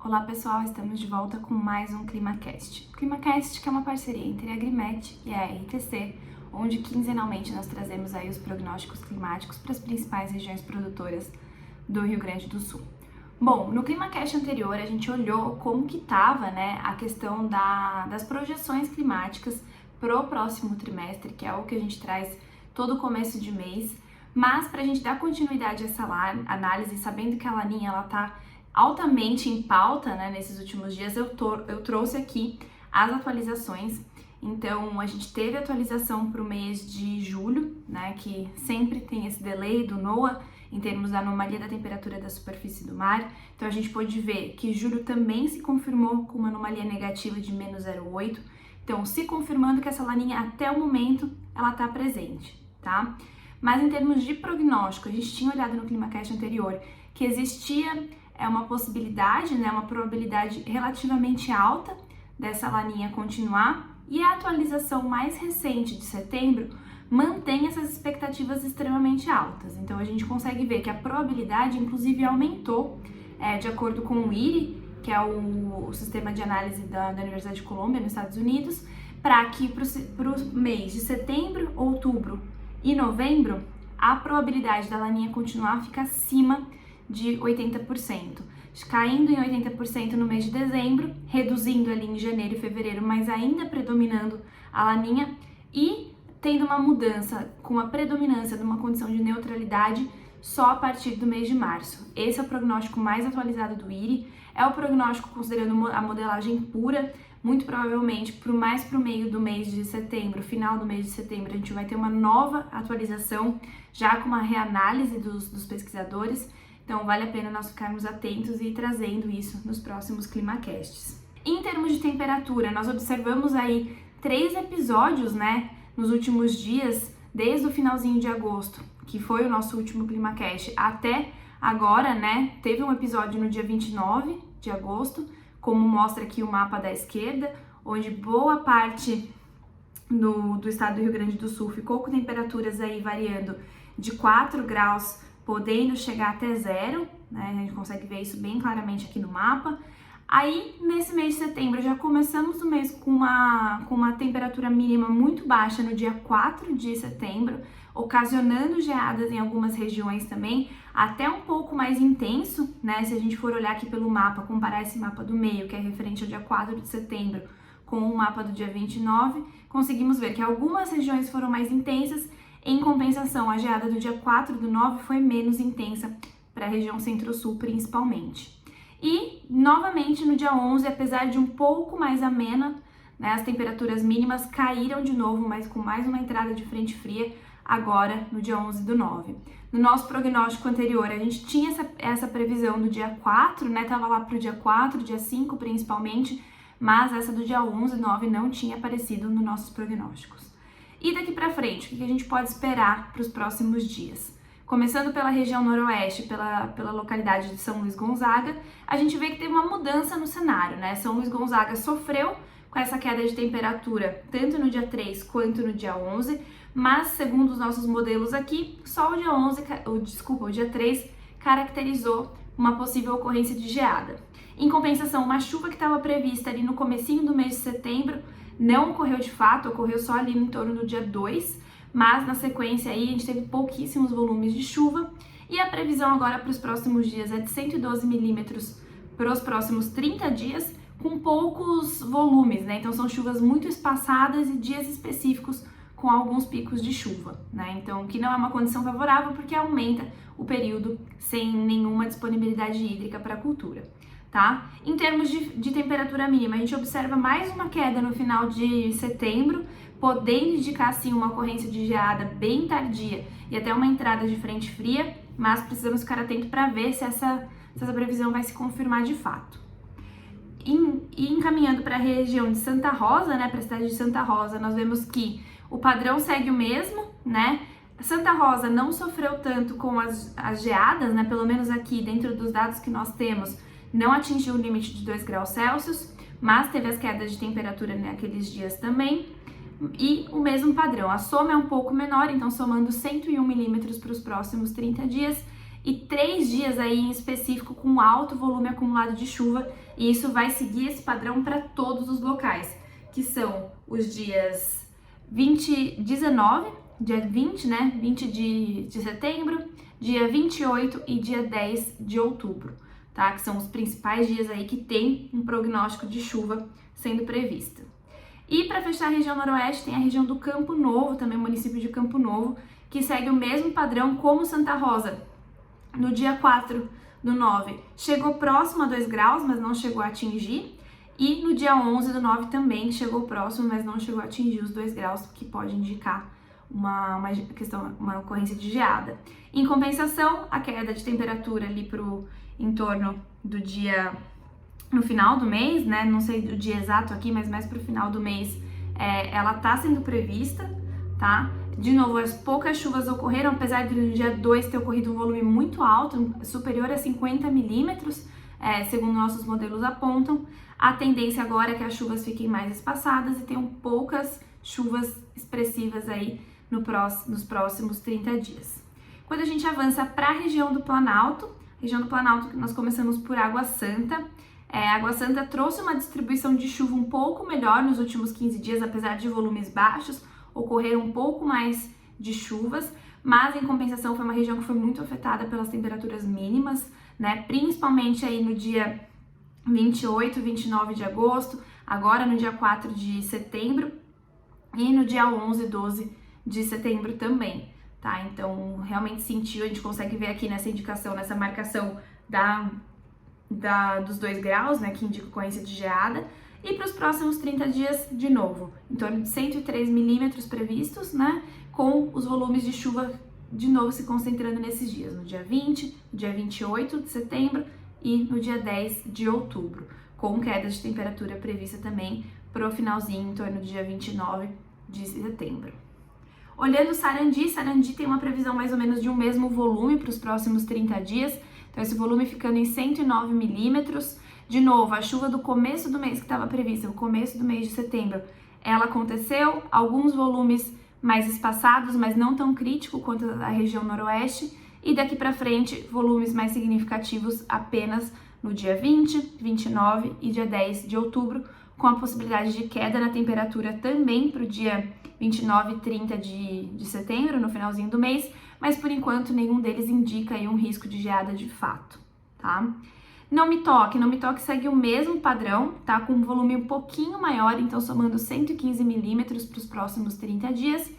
Olá pessoal, estamos de volta com mais um ClimaCast. O ClimaCast que é uma parceria entre a Agrimet e a RTC, onde quinzenalmente nós trazemos aí os prognósticos climáticos para as principais regiões produtoras do Rio Grande do Sul. Bom, no ClimaCast anterior a gente olhou como que estava, a questão das projeções climáticas para o próximo trimestre, que é o que a gente traz todo começo de mês, mas para a gente dar continuidade a essa análise, sabendo que a Laninha ela está altamente em pauta, nesses últimos dias, eu trouxe aqui as atualizações. Então, a gente teve atualização para o mês de julho, que sempre tem esse delay do NOAA, em termos da anomalia da temperatura da superfície do mar. Então, a gente pôde ver que julho também se confirmou com uma anomalia negativa de menos 0,8. Então, se confirmando que essa laninha, até o momento, ela está presente, tá? Mas em termos de prognóstico, a gente tinha olhado no ClimaCast anterior que existia uma possibilidade, uma probabilidade relativamente alta dessa laninha continuar, e a atualização mais recente de setembro mantém essas expectativas extremamente altas. Então a gente consegue ver que a probabilidade inclusive aumentou, de acordo com o IRI, que é o sistema de análise da Universidade de Colômbia, nos Estados Unidos, para que para o mês de setembro, outubro e novembro, a probabilidade da laninha continuar fica acima de 80%, caindo em 80% no mês de dezembro, reduzindo ali em janeiro e fevereiro, mas ainda predominando a laninha, e tendo uma mudança com a predominância de uma condição de neutralidade só a partir do mês de março. Esse é o prognóstico mais atualizado do IRI, é o prognóstico considerando a modelagem pura. Muito provavelmente, mais para o meio do mês de setembro, final do mês de setembro, a gente vai ter uma nova atualização, já com uma reanálise dos pesquisadores. Então, vale a pena nós ficarmos atentos e ir trazendo isso nos próximos ClimaCasts. Em termos de temperatura, nós observamos aí 3 episódios, nos últimos dias, desde o finalzinho de agosto, que foi o nosso último ClimaCast, até agora, teve um episódio no dia 29 de agosto, como mostra aqui o mapa da esquerda, onde boa parte do estado do Rio Grande do Sul ficou com temperaturas aí variando de 4 graus, podendo chegar até 0, a gente consegue ver isso bem claramente aqui no mapa. Aí, nesse mês de setembro, já começamos o mês com uma temperatura mínima muito baixa no dia 4 de setembro, ocasionando geadas em algumas regiões também, até um pouco mais intenso, se a gente for olhar aqui pelo mapa, comparar esse mapa do meio, que é referente ao dia 4 de setembro, com o mapa do dia 29, conseguimos ver que algumas regiões foram mais intensas. Em compensação, a geada do dia 4 do 9 foi menos intensa para a região centro-sul principalmente. E, novamente, no dia 11, apesar de um pouco mais amena, as temperaturas mínimas caíram de novo, mas com mais uma entrada de frente fria, agora no dia 11 do 9. No nosso prognóstico anterior, a gente tinha essa previsão do dia 4, estava lá para o dia 4, dia 5 principalmente, mas essa do dia 11 do 9 não tinha aparecido nos nossos prognósticos. E daqui para frente, o que a gente pode esperar para os próximos dias? Começando pela região noroeste, pela localidade de São Luís Gonzaga, a gente vê que tem uma mudança no cenário, São Luís Gonzaga sofreu com essa queda de temperatura, tanto no dia 3 quanto no dia 11, mas segundo os nossos modelos aqui, só o dia 3 caracterizou uma possível ocorrência de geada. Em compensação, uma chuva que estava prevista ali no comecinho do mês de setembro, não ocorreu de fato, ocorreu só ali em torno do dia 2, mas na sequência aí a gente teve pouquíssimos volumes de chuva, e a previsão agora para os próximos dias é de 112 milímetros para os próximos 30 dias, com poucos volumes, Então são chuvas muito espaçadas e dias específicos com alguns picos de chuva, Então, que não é uma condição favorável porque aumenta o período sem nenhuma disponibilidade hídrica para a cultura. Tá? Em termos de temperatura mínima, a gente observa mais uma queda no final de setembro, podendo indicar sim uma ocorrência de geada bem tardia e até uma entrada de frente fria, mas precisamos ficar atentos para ver se essa previsão vai se confirmar de fato. E encaminhando para a região de Santa Rosa, para a cidade de Santa Rosa, nós vemos que o padrão segue o mesmo, Santa Rosa não sofreu tanto com as geadas, pelo menos aqui dentro dos dados que nós temos, não atingiu o limite de 2 graus Celsius, mas teve as quedas de temperatura naqueles dias também, e o mesmo padrão. A soma é um pouco menor, então somando 101 milímetros para os próximos 30 dias, e 3 dias aí em específico com alto volume acumulado de chuva, e isso vai seguir esse padrão para todos os locais, que são os dias 19, dia 20, né, 20 de setembro, dia 28 e dia 10 de outubro, tá? Que são os principais dias aí que tem um prognóstico de chuva sendo prevista. E para fechar a região noroeste, tem a região do Campo Novo, também o município de Campo Novo, que segue o mesmo padrão como Santa Rosa. No dia 4/9, chegou próximo a 2 graus, mas não chegou a atingir. E no dia 11/9 também chegou próximo, mas não chegou a atingir os 2 graus, que pode indicar uma ocorrência de geada. Em compensação, a queda de temperatura ali em torno do dia, no final do mês, né? Não sei o dia exato aqui, mas mais para o final do mês, ela tá sendo prevista, tá? De novo, as poucas chuvas ocorreram, apesar de no dia 2 ter ocorrido um volume muito alto, superior a 50 milímetros, segundo nossos modelos apontam. A tendência agora é que as chuvas fiquem mais espaçadas e tenham poucas chuvas expressivas aí nos próximos 30 dias. Quando a gente avança para a região do Planalto que nós começamos por Água Santa. Água Santa trouxe uma distribuição de chuva um pouco melhor nos últimos 15 dias, apesar de volumes baixos, ocorreram um pouco mais de chuvas, mas em compensação foi uma região que foi muito afetada pelas temperaturas mínimas, né? Principalmente aí no dia 28, 29 de agosto, agora no dia 4 de setembro e no dia 11 e 12 de setembro também, tá? Então, realmente sentiu, a gente consegue ver aqui nessa indicação, nessa marcação dos 2 graus, né, que indica ocorrência de geada. E para os próximos 30 dias, de novo, em torno de 103 milímetros previstos, né, com os volumes de chuva de novo se concentrando nesses dias, no dia 20, dia 28 de setembro e no dia 10 de outubro, com queda de temperatura prevista também para o finalzinho, em torno do dia 29 de setembro. Olhando Sarandi tem uma previsão mais ou menos de um mesmo volume para os próximos 30 dias, então esse volume ficando em 109 milímetros. De novo, a chuva do começo do mês que estava prevista, o começo do mês de setembro, ela aconteceu, alguns volumes mais espaçados, mas não tão crítico quanto a região noroeste, e daqui para frente, volumes mais significativos apenas no dia 20, 29 e dia 10 de outubro, com a possibilidade de queda na temperatura também para o dia 29 e 30 de setembro, no finalzinho do mês, mas por enquanto nenhum deles indica aí um risco de geada de fato, tá? Não Me Toque segue o mesmo padrão, tá? Com um volume um pouquinho maior, então somando 115 milímetros para os próximos 30 dias,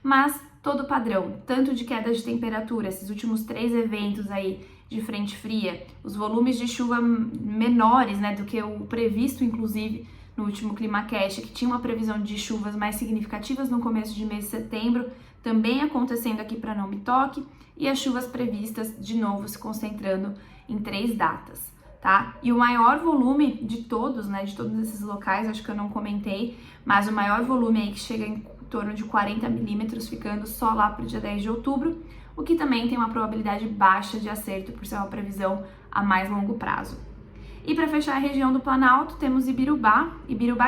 mas todo padrão, tanto de queda de temperatura, esses últimos 3 eventos aí de frente fria, os volumes de chuva menores, né, do que o previsto, inclusive, no último ClimaCast, que tinha uma previsão de chuvas mais significativas no começo de mês de setembro, também acontecendo aqui para Não Me Toque, e as chuvas previstas, de novo, se concentrando em 3 datas, tá? E o maior volume de todos, né, de todos esses locais, acho que eu não comentei, mas o maior volume aí que chega em torno de 40 milímetros, ficando só lá para o dia 10 de outubro, o que também tem uma probabilidade baixa de acerto, por ser uma previsão a mais longo prazo. E para fechar a região do Planalto, temos Ibirubá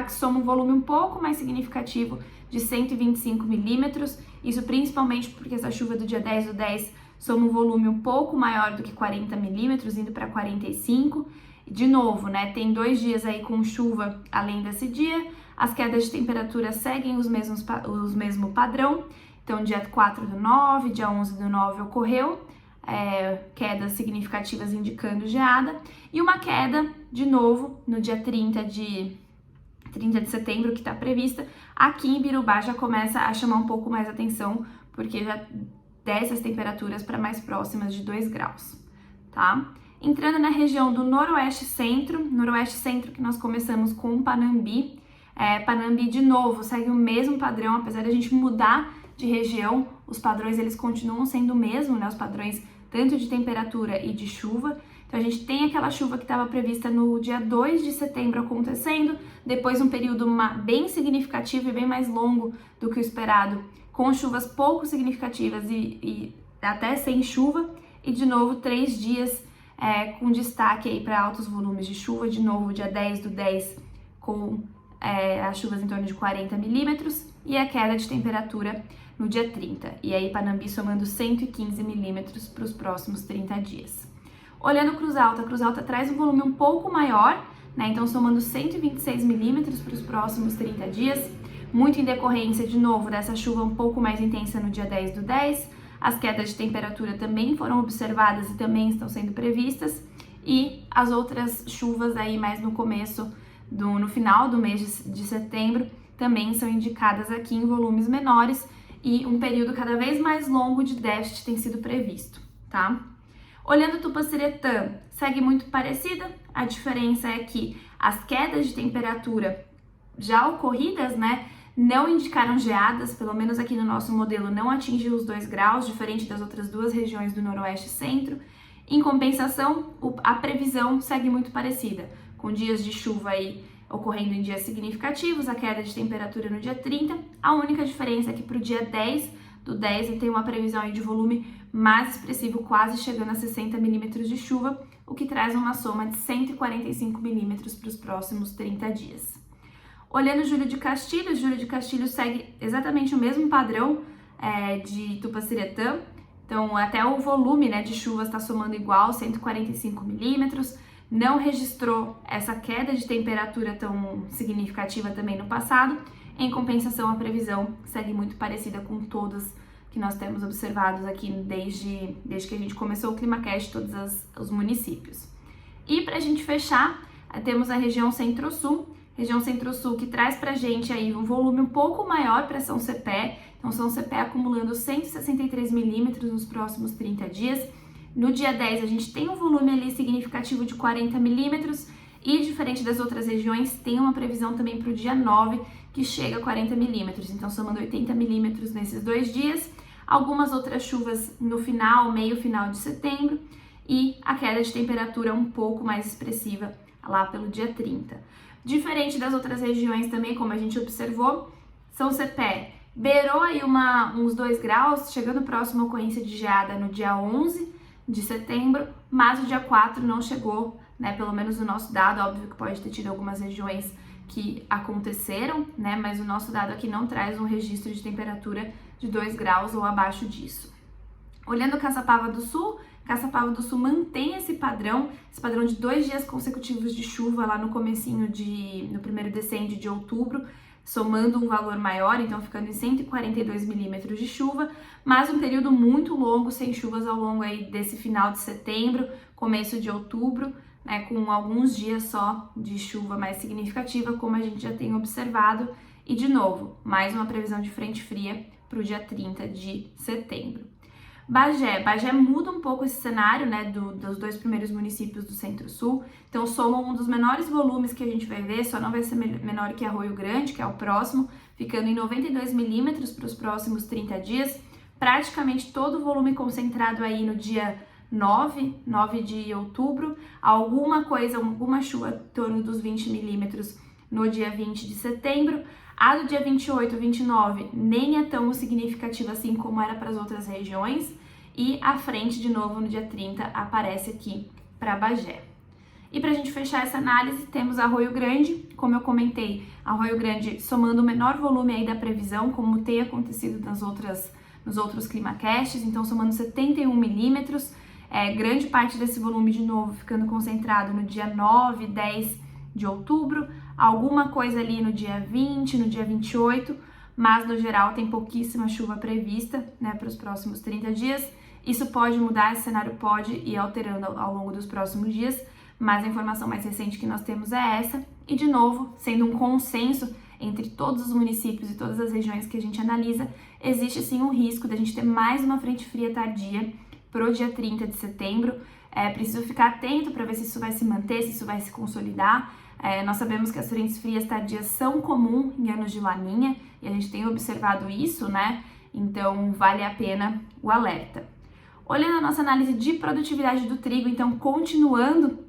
que soma um volume um pouco mais significativo de 125 milímetros, isso principalmente porque essa chuva do dia 10 do 10 soma um volume um pouco maior do que 40 milímetros, indo para 45. De novo, né, tem 2 dias aí com chuva além desse dia, as quedas de temperatura seguem o mesmo padrão, então dia 4/9, dia 11/9 ocorreu, quedas significativas indicando geada, e uma queda, de novo, no dia 30 de setembro, que está prevista. Aqui em Ibirubá já começa a chamar um pouco mais atenção, porque já desce as temperaturas para mais próximas de 2 graus, tá? Entrando na região do Noroeste Centro que nós começamos com Panambi. Panambi, de novo, segue o mesmo padrão, apesar de a gente mudar de região, os padrões eles continuam sendo o mesmo, né? Os padrões tanto de temperatura e de chuva. Então a gente tem aquela chuva que estava prevista no dia 2 de setembro acontecendo, depois um período bem significativo e bem mais longo do que o esperado, com chuvas pouco significativas e até sem chuva, e de novo 3 dias com destaque aí para altos volumes de chuva, de novo dia 10 do 10 com as chuvas em torno de 40 milímetros e a queda de temperatura no dia 30. E aí Panambi somando 115 milímetros para os próximos 30 dias. Olhando Cruz Alta traz um volume um pouco maior, né? Então somando 126 milímetros para os próximos 30 dias, muito em decorrência, de novo, dessa chuva um pouco mais intensa no dia 10 do 10. As quedas de temperatura também foram observadas e também estão sendo previstas. E as outras chuvas aí mais no começo, no final do mês de setembro, também são indicadas aqui em volumes menores e um período cada vez mais longo de déficit tem sido previsto, tá? Olhando Tupaciretã, segue muito parecida, a diferença é que as quedas de temperatura já ocorridas, né, não indicaram geadas, pelo menos aqui no nosso modelo não atingiu os 2 graus, diferente das outras duas regiões do Noroeste e Centro. Em compensação, a previsão segue muito parecida, com dias de chuva aí ocorrendo em dias significativos, a queda de temperatura no dia 30. A única diferença é que para o dia 10 do 10 tem uma previsão aí de volume mais expressivo, quase chegando a 60 milímetros de chuva, o que traz uma soma de 145 milímetros para os próximos 30 dias. Olhando Júlio de Castilhos segue exatamente o mesmo padrão de Tupaciretã. Então, até o volume, né, de chuvas está somando igual, 145 milímetros. Não registrou essa queda de temperatura tão significativa também no passado. Em compensação, a previsão segue muito parecida com todas que nós temos observados aqui desde que a gente começou o ClimaCast, todos os municípios. E para a gente fechar, temos a região Centro-Sul que traz pra gente aí um volume um pouco maior para São Cepé. Então, São Cepé acumulando 163 milímetros nos próximos 30 dias. No dia 10, a gente tem um volume ali significativo de 40 milímetros e, diferente das outras regiões, tem uma previsão também para o dia 9, que chega a 40 milímetros. Então, somando 80 milímetros nesses 2 dias, algumas outras chuvas no meio final de setembro e a queda de temperatura um pouco mais expressiva lá pelo dia 30. Diferente das outras regiões também, como a gente observou, São Cepé beirou aí uns 2 graus, chegando próximo à ocorrência de geada no dia 11 de setembro, mas o dia 4 não chegou, né, pelo menos o nosso dado, óbvio que pode ter tido algumas regiões que aconteceram, né, mas o nosso dado aqui não traz um registro de temperatura de 2 graus ou abaixo disso. Olhando Caçapava do Sul mantém esse padrão de 2 dias consecutivos de chuva lá no comecinho no primeiro decêndio de outubro, somando um valor maior, então ficando em 142 milímetros de chuva, mas um período muito longo, sem chuvas ao longo aí desse final de setembro, começo de outubro, né, com alguns dias só de chuva mais significativa, como a gente já tem observado, e de novo, mais uma previsão de frente fria para o dia 30 de setembro. Bagé muda um pouco esse cenário, né, dos 2 primeiros municípios do Centro-Sul, então soma um dos menores volumes que a gente vai ver, só não vai ser menor que Arroio Grande, que é o próximo, ficando em 92 milímetros para os próximos 30 dias, praticamente todo o volume concentrado aí no dia 9 de outubro, alguma chuva em torno dos 20 milímetros no dia 20 de setembro, a do dia 28, 29 nem é tão significativa assim como era para as outras regiões, e a frente de novo no dia 30 aparece aqui para Bagé. E para a gente fechar essa análise, temos Arroio Grande, como eu comentei, Arroio Grande somando o menor volume aí da previsão, como tem acontecido nos outros ClimaCasts, então somando 71 milímetros, grande parte desse volume de novo ficando concentrado no dia 9, 10 de outubro, alguma coisa ali no dia 20, no dia 28, mas no geral tem pouquíssima chuva prevista, né, para os próximos 30 dias. Isso pode mudar, esse cenário pode ir alterando ao longo dos próximos dias, mas a informação mais recente que nós temos é essa, e de novo, sendo um consenso entre todos os municípios e todas as regiões que a gente analisa, existe sim um risco de a gente ter mais uma frente fria tardia para o dia 30 de setembro. Preciso ficar atento para ver se isso vai se manter, se isso vai se consolidar. Nós sabemos que as frentes frias tardias são comuns em anos de laninha, e a gente tem observado isso, né? Então, vale a pena o alerta. Olhando a nossa análise de produtividade do trigo, então, continuando,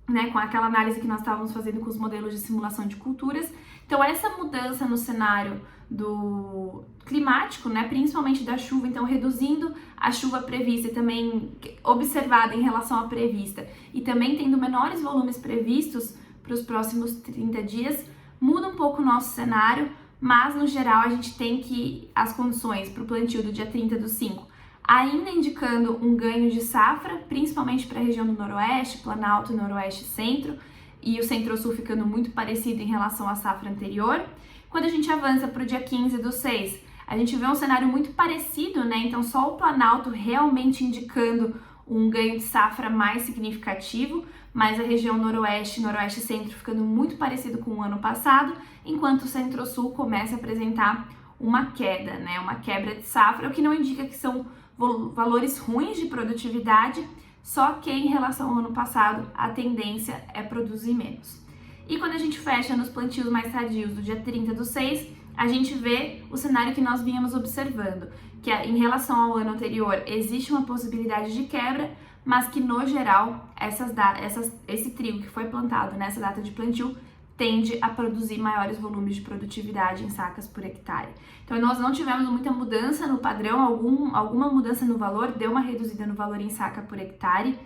né, com aquela análise que nós estávamos fazendo com os modelos de simulação de culturas. Então, essa mudança no cenário do climático, né, principalmente da chuva, então reduzindo a chuva prevista e também observada em relação à prevista, e também tendo menores volumes previstos para os próximos 30 dias, muda um pouco o nosso cenário, mas no geral a gente tem que as condições para o plantio do dia 30/5 ainda indicando um ganho de safra, principalmente para a região do Noroeste, Planalto, Noroeste e Centro, e o Centro-Sul ficando muito parecido em relação à safra anterior. Quando a gente avança para o dia 15/6, a gente vê um cenário muito parecido, né? Então só o Planalto realmente indicando um ganho de safra mais significativo, mas a região Noroeste, Noroeste e Centro ficando muito parecido com o ano passado, enquanto o Centro-Sul começa a apresentar uma queda, né? Uma quebra de safra, o que não indica que são valores ruins de produtividade, só que em relação ao ano passado a tendência é produzir menos. E quando a gente fecha nos plantios mais tardios do dia 30/6, a gente vê o cenário que nós vínhamos observando, que em relação ao ano anterior existe uma possibilidade de quebra, mas que no geral esse trigo que foi plantado nessa data de plantio tende a produzir maiores volumes de produtividade em sacas por hectare. Então nós não tivemos muita mudança no padrão, alguma mudança no valor, deu uma reduzida no valor em saca por hectare.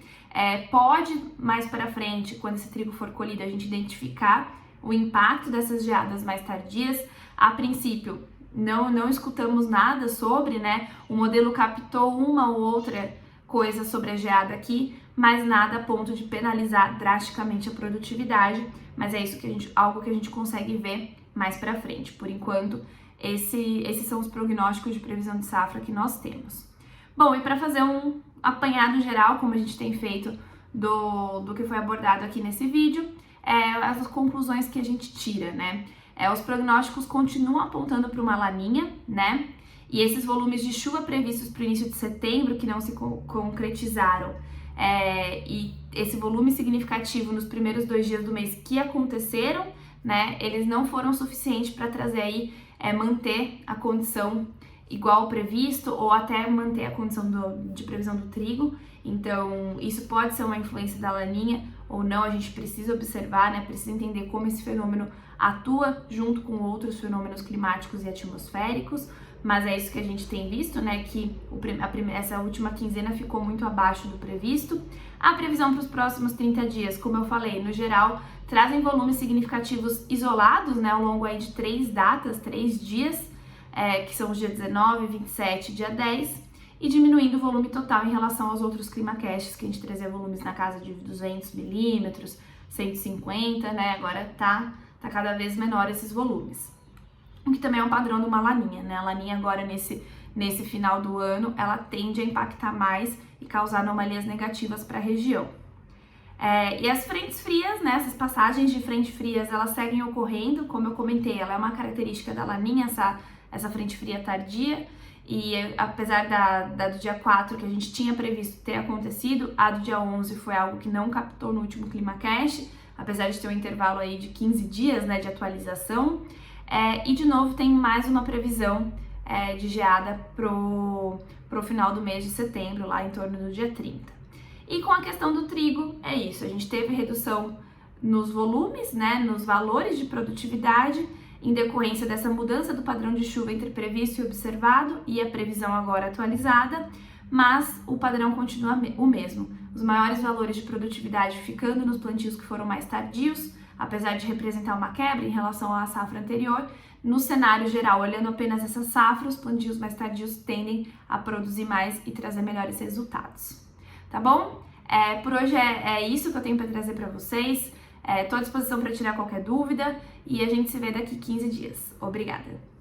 Pode mais para frente, quando esse trigo for colhido, a gente identificar o impacto dessas geadas mais tardias. A princípio, não escutamos nada sobre, né? O modelo captou uma ou outra coisa sobre a geada aqui, mas nada a ponto de penalizar drasticamente a produtividade, mas é isso algo que a gente consegue ver mais para frente. Por enquanto, esses são os prognósticos de previsão de safra que nós temos. Bom, e para fazer um apanhado geral, como a gente tem feito do que foi abordado aqui nesse vídeo, as conclusões que a gente tira, né? Os prognósticos continuam apontando para uma laninha, né? E esses volumes de chuva previstos para o início de setembro, que não se concretizaram, e esse volume significativo nos primeiros 2 dias do mês que aconteceram, né? Eles não foram suficientes para trazer aí, manter a condição igual ao previsto ou até manter a condição de previsão do trigo. Então, isso pode ser uma influência da laninha ou não, a gente precisa observar, né? Precisa entender como esse fenômeno atua junto com outros fenômenos climáticos e atmosféricos, mas é isso que a gente tem visto, né? Que essa última quinzena ficou muito abaixo do previsto. A previsão para os próximos 30 dias, como eu falei, no geral, trazem volumes significativos isolados, né? Ao longo aí de 3 datas, 3 dias, que são os dias 19, 27 e dia 10, e diminuindo o volume total em relação aos outros climacasts, que a gente trazia volumes na casa de 200 milímetros, 150, né? Agora tá cada vez menor esses volumes. O que também é um padrão de uma laninha, né? A laninha agora nesse final do ano, ela tende a impactar mais e causar anomalias negativas para a região. E as frentes frias, né? Essas passagens de frente frias, elas seguem ocorrendo, como eu comentei, ela é uma característica da laninha, essa frente fria tardia, e apesar da do dia 4 que a gente tinha previsto ter acontecido, a do dia 11 foi algo que não captou no último ClimaCast, apesar de ter um intervalo aí de 15 dias, né, de atualização. E de novo tem mais uma previsão de geada pro final do mês de setembro, lá em torno do dia 30. E com a questão do trigo, é isso, a gente teve redução nos volumes, né, nos valores de produtividade, em decorrência dessa mudança do padrão de chuva entre previsto e observado e a previsão agora atualizada, mas o padrão continua o mesmo. Os maiores valores de produtividade ficando nos plantios que foram mais tardios, apesar de representar uma quebra em relação à safra anterior. No cenário geral, olhando apenas essa safra, os plantios mais tardios tendem a produzir mais e trazer melhores resultados. Tá bom? Por hoje é isso que eu tenho para trazer para vocês. Estou à disposição para tirar qualquer dúvida e a gente se vê daqui 15 dias. Obrigada!